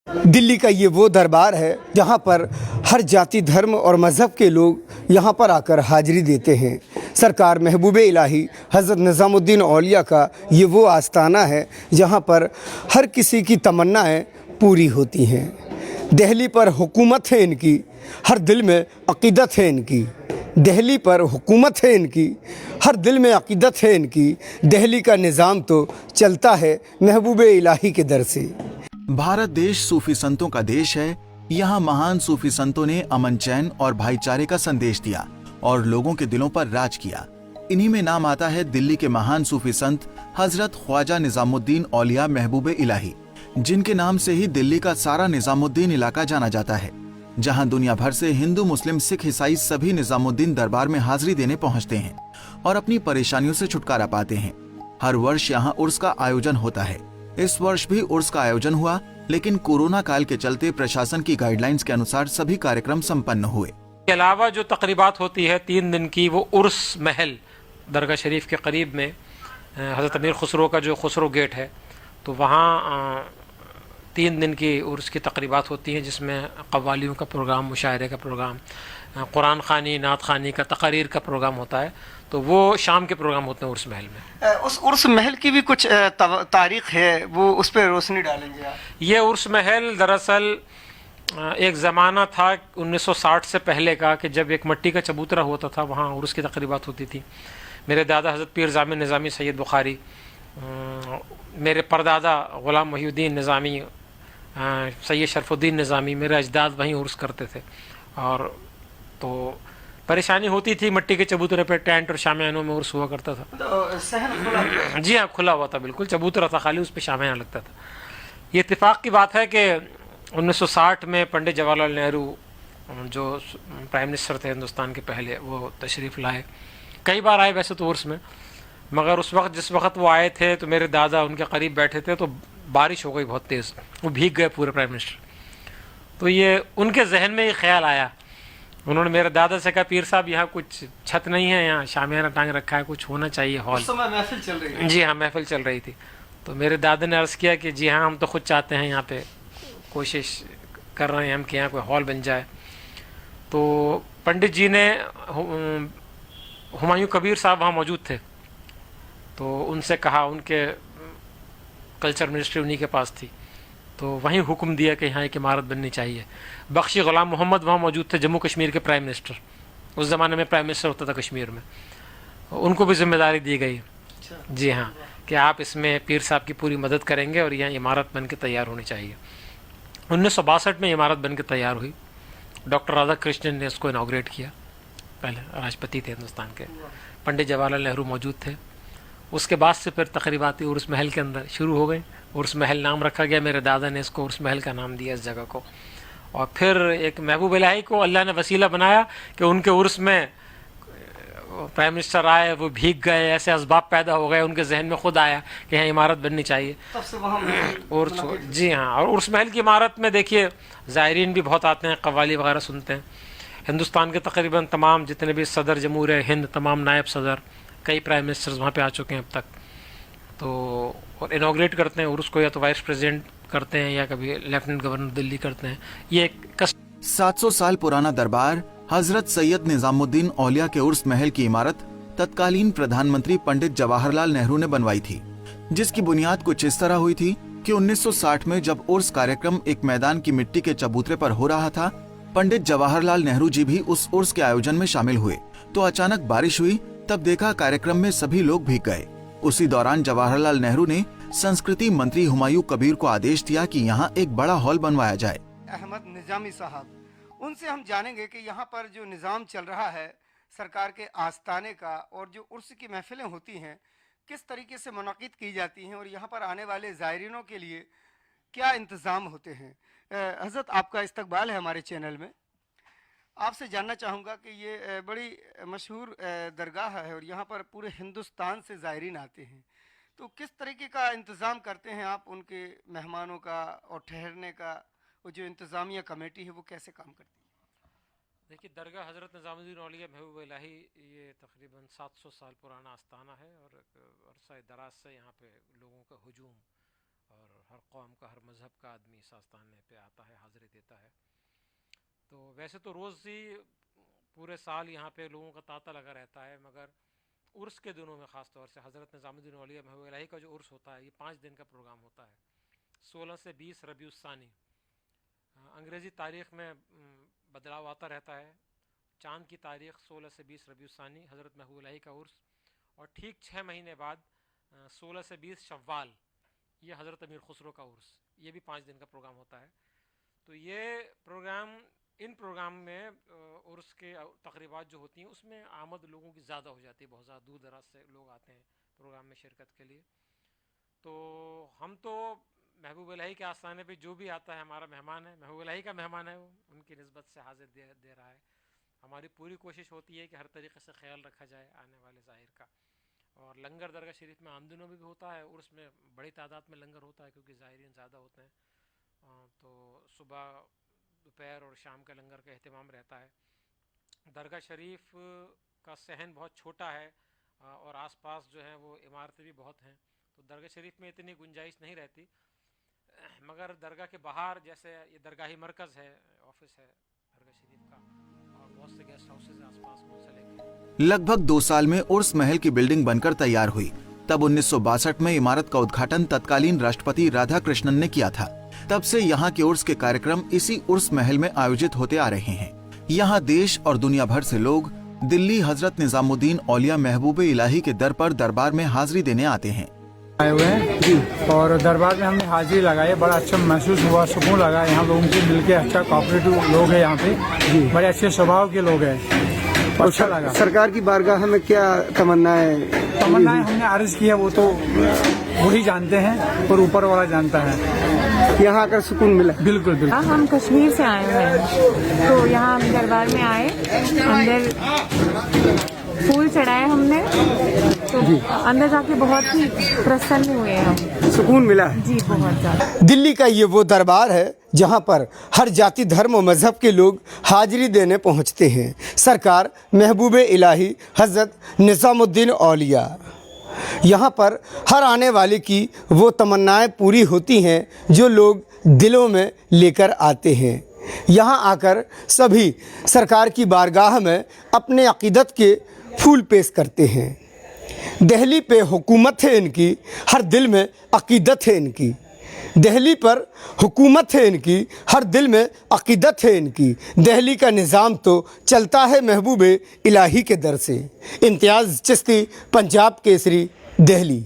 दिल्ली का ये वो दरबार है जहाँ पर हर जाति धर्म और मज़हब के लोग यहाँ पर आकर हाज़िरी देते हैं। सरकार महबूबे इलाही हज़रत निज़ामुद्दीन औलिया का ये वो आस्ताना है जहाँ पर हर किसी की तमन्नाएं पूरी होती हैं। दिल्ली पर हुकूमत है इनकी, हर दिल में अक़ीदत है इनकी। दिल्ली पर हुकूमत है इनकी, हर दिल में अक़ीदत है इनकी। दिल्ली का निज़ाम तो चलता है महबूबे इलाही के दर से। भारत देश सूफी संतों का देश है। यहाँ महान सूफी संतों ने अमन, चैन और भाईचारे का संदेश दिया और लोगों के दिलों पर राज किया। इन्हीं में नाम आता है दिल्ली के महान सूफी संत हजरत ख्वाजा निजामुद्दीन औलिया महबूबे इलाही, जिनके नाम से ही दिल्ली का सारा निजामुद्दीन इलाका जाना जाता है, जहाँ दुनिया भर से हिंदू, मुस्लिम, सिख, ईसाई सभी निजामुद्दीन दरबार में हाजिरी देने पहुँचते हैं और अपनी परेशानियों से छुटकारा पाते हैं। हर वर्ष यहाँ उर्स का आयोजन होता है। इस वर्ष भी उर्स का आयोजन हुआ, लेकिन कोरोना काल के चलते प्रशासन की गाइडलाइंस के अनुसार सभी कार्यक्रम संपन्न हुए। के अलावा जो तकरीबात होती है 3 दिन की, वो उर्स महल दरगाह शरीफ के करीब में हज़रत अमीर खुसरो का जो खुसरो गेट है, तो वहाँ 3 दिन की उर्स की तकरीबात होती हैं, जिसमें कव्वालियों का प्रोग्राम, मुशायरे का प्रोग्राम, कुरान ख़ानी, नात ख़ानी का, तकारीर का प्रोग्राम होता है। तो वो शाम के प्रोग्राम होते हैं उर्स महल में। उस उर्स महल की भी कुछ तारीख है, वो उस पर रोशनी डालेंगे आप? ये उर्स महल दरअसल एक ज़माना था 1960 से पहले का, कि जब एक मिट्टी का चबूतरा होता था, वहाँ उर्स की तकरीबात होती थी। मेरे दादा हज़रत पीर जामिल निज़ामी सैयद बुखारी, मेरे परदादा ग़ुलाम मोहिउद्दीन निज़ामी, सैयद शरफुद्दीन निज़ामी, मेरे अजदाद वहीं उर्स करते थे। और तो परेशानी होती थी, मिट्टी के चबूतरे पे टेंट और शामियानों में उर्स हुआ करता था। तो सहन खुला? जी हाँ, खुला हुआ था, बिल्कुल चबूतरा था खाली, उस पर शामियाना लगता था। ये इत्तेफाक की बात है कि 1960 में पंडित जवाहरलाल नेहरू, जो प्राइम मिनिस्टर थे हिंदुस्तान के पहले, वो तशरीफ़ लाए। कई बार आए वैसे तो उर्स में, मगर उस वक्त जिस वक्त वो आए थे तो मेरे दादा उनके करीब बैठे थे, तो बारिश हो गई बहुत तेज़, वो भीग गए पूरे प्राइम मिनिस्टर। तो ये उनके जहन में ये ख्याल आया, उन्होंने मेरे दादा से कहा, पीर साहब यहाँ कुछ छत नहीं है, यहाँ शामियाना टांग रखा है, कुछ होना चाहिए हॉल। उस समय महफिल चल रही है? जी हाँ, महफिल चल रही थी। तो मेरे दादा ने अर्ज़ किया कि जी हाँ, हम तो खुद चाहते हैं, यहाँ पे कोशिश कर रहे हैं हम कि यहाँ कोई हॉल बन जाए। तो पंडित जी ने, हुमायूं कबीर साहब वहाँ मौजूद थे, तो उनसे कहा, उनके कल्चर मिनिस्ट्री उन्हीं के पास थी, तो वहीं हुक्म दिया कि यहाँ एक इमारत बननी चाहिए। बख्शी ग़ुलाम मोहम्मद वहाँ मौजूद थे, जम्मू कश्मीर के प्राइम मिनिस्टर, उस ज़माने में प्राइम मिनिस्टर होता था कश्मीर में, उनको भी जिम्मेदारी दी गई। जी हाँ, कि आप इसमें पीर साहब की पूरी मदद करेंगे और यहाँ इमारत बन के तैयार होनी चाहिए। 1962 में इमारत बन के तैयार हुई। डॉक्टर राधा कृष्णन ने इसको इनाग्रेट किया, पहले राष्ट्रपति थे हिंदुस्तान के। पंडित जवाहरलाल नेहरू मौजूद थे। उसके बाद से फिर तकरीबाती उर्स महल के अंदर शुरू हो गई। उर्स महल नाम रखा गया, मेरे दादा ने इसको उर्स महल का नाम दिया इस जगह को। और फिर एक महबूब इलाही को अल्लाह ने वसीला बनाया कि उनके उर्स में प्राइम मिनिस्टर आए, वो भीग गए, ऐसे असबाब पैदा हो गए, उनके जहन में खुद आया कि यहाँ इमारत बननी चाहिए। उर्स, जी हाँ, और उर्स महल की इमारत में देखिए ज़ायरीन भी बहुत आते हैं, कव्वाली वगैरह सुनते हैं। हिंदुस्तान के तकरीबन तमाम जितने भी सदर जमहूर हिंद, तमाम नायब सदर, कई प्राइम मिनिस्टर्स वहाँ पे आ चुके हैं अब तक। तो और इनाग्रेट करते हैं उर्स को, या तो वाइस प्रेसिडेंट करते हैं या कभी लेफ्टिनेंट गवर्नर दिल्ली करते हैं। ये 700 साल पुराना दरबार हजरत सैयद निजामुद्दीन औलिया के उर्स महल की इमारत तत्कालीन प्रधानमंत्री पंडित जवाहरलाल नेहरू ने बनवाई थी, जिसकी बुनियाद कुछ इस तरह हुई थी कि 1960 में जब उर्स कार्यक्रम एक मैदान की मिट्टी के चबूतरे पर हो रहा था, पंडित जवाहरलाल नेहरू जी भी उस उर्स के आयोजन में शामिल हुए। तो अचानक बारिश हुई, तब देखा कार्यक्रम में सभी लोग भीग गए। उसी दौरान जवाहरलाल नेहरू ने संस्कृति मंत्री हुमायूं कबीर को आदेश दिया कि यहाँ एक बड़ा हॉल बनवाया जाए। अहमद निजामी साहब, उनसे हम जानेंगे कि यहाँ पर जो निज़ाम चल रहा है सरकार के आस्ताने का, और जो उर्स की महफिलें होती हैं किस तरीके से मुनक़िद की जाती हैं, और यहाँ पर आने वाले ज़ायरीनों के लिए क्या इंतज़ाम होते हैं। हज़रत, आपका इस्तकबाल है हमारे चैनल में। आपसे जानना चाहूँगा कि ये बड़ी मशहूर दरगाह है और यहाँ पर पूरे हिंदुस्तान से ज़ायरीन आते हैं, तो किस तरीके का इंतज़ाम करते हैं आप उनके मेहमानों का और ठहरने का, वो जो इंतज़ामिया कमेटी है वो कैसे काम करती है? देखिए, दरगाह हज़रत निज़ामुद्दीन औलिया महबूब इलाही ये तकरीबन 700 साल पुराना आस्थाना है और अरसा दराज से यहाँ पे लोगों का हुजूम और हर कौम का, हर मज़हब का आदमी इस आस्थाने पे आता है, हाज़िरी देता है। तो वैसे तो रोज़ ही पूरे साल यहाँ पे लोगों का तांता लगा रहता है, मगर उर्स के दिनों में ख़ास तौर से हज़रत निज़ामुद्दीन औलिया महबूब इलाही का जो उर्स होता है, ये 5 दिन का प्रोग्राम होता है, 16 से 20 रबीउस सानी। अंग्रेज़ी तारीख़ में बदलाव आता रहता है। चाँद की तारीख़ 16 से 20 रबीउस सानी हज़रत महबूब इलाही का उर्स, और ठीक 6 महीने बाद 16 से 20 शव्वाल ये हज़रत अमीर खुसरो का उर्स, ये भी 5 दिन का प्रोग्राम होता है। तो ये प्रोग्राम, इन प्रोग्राम में उर्स के तकरीबात जो होती हैं उसमें आमद लोगों की ज़्यादा हो जाती है, बहुत ज़्यादा दूर दराज से लोग आते हैं प्रोग्राम में शिरकत के लिए। तो हम तो महबूब इलाही के आस्थाने पे जो भी आता है हमारा मेहमान है, महबूब इलाही का मेहमान है, वो उनकी निस्बत से हाजिर दे रहा है। हमारी पूरी कोशिश होती है कि हर तरीक़े से ख्याल रखा जाए आने वाले ज़ाहिर का। और लंगर दरगाह शरीफ में आमदिनों में भी होता है, उर्स में बड़ी तादाद में लंगर होता है क्योंकि ज़ाहिरीन ज़्यादा होते हैं। तो सुबह, दोपहर और शाम का लंगर का अहतमाम रहता है। दरगाह शरीफ का सहन बहुत छोटा है और आसपास जो है वो इमारतें भी बहुत हैं, तो दरगाह शरीफ में इतनी गुंजाइश नहीं रहती। मगर दरगाह के बाहर, जैसे ये दरगाही मरकज़ है, ऑफिस है दरगाह शरीफ का, और बहुत से गेस्ट हाउसेज आसपास मुंसलिक। लगभग 2 साल में उर्स महल की बिल्डिंग बनकर तैयार हुई। तब 1962 में इमारत का उद्घाटन तत्कालीन राष्ट्रपति राधाकृष्णन ने किया था। तब से यहाँ के उर्स के कार्यक्रम इसी उर्स महल में आयोजित होते आ रहे हैं। यहाँ देश और दुनिया भर से लोग दिल्ली हजरत निजामुद्दीन औलिया महबूब इलाही के दर पर दरबार में हाजिरी देने आते हैं। आए हुए हैं जी, और दरबार में हमने हाजिरी लगाई, बड़ा अच्छा महसूस हुआ, सुकून लगा। यहाँ लोगों से मिलके, अच्छा कोऑपरेटिव लोग हैं यहाँ पे जी, बड़े अच्छे स्वभाव के लोग हैं, अच्छा लगा। सरकार की बारगाह में क्या तमन्नाएं हमने अर्ज की है वो तो वही जानते हैं और ऊपर वाला जानता है। यहाँ आकर सुकून मिला? बिल्कुल बिल्कुल। हम कश्मीर से आए हुए हैं, तो यहाँ हम दरबार में आए, अंदर फूल चढ़ाए हमने, तो अंदर जाके बहुत ही प्रसन्न हुए हम, सुकून मिला है जी, बहुत ज़्यादा। दिल्ली का ये वो दरबार है जहाँ पर हर जाति, धर्म और मजहब के लोग हाजिरी देने पहुँचते हैं। सरकार महबूब इलाही हजरत निज़ामुद्दीन औलिया, यहाँ पर हर आने वाले की वो तमन्नाएं पूरी होती हैं जो लोग दिलों में लेकर आते हैं। यहाँ आकर सभी सरकार की बारगाह में अपने अकीदत के फूल पेश करते हैं। दिल्ली पे हुकूमत है इनकी, हर दिल में अकीदत है इनकी। दिल्ली पर हुकूमत है इनकी, हर दिल में अकीदत है इनकी। दिल्ली का निज़ाम तो चलता है महबूब इलाही के दर से। इम्तियाज़ चिश्ती, पंजाब केसरी, दिल्ली।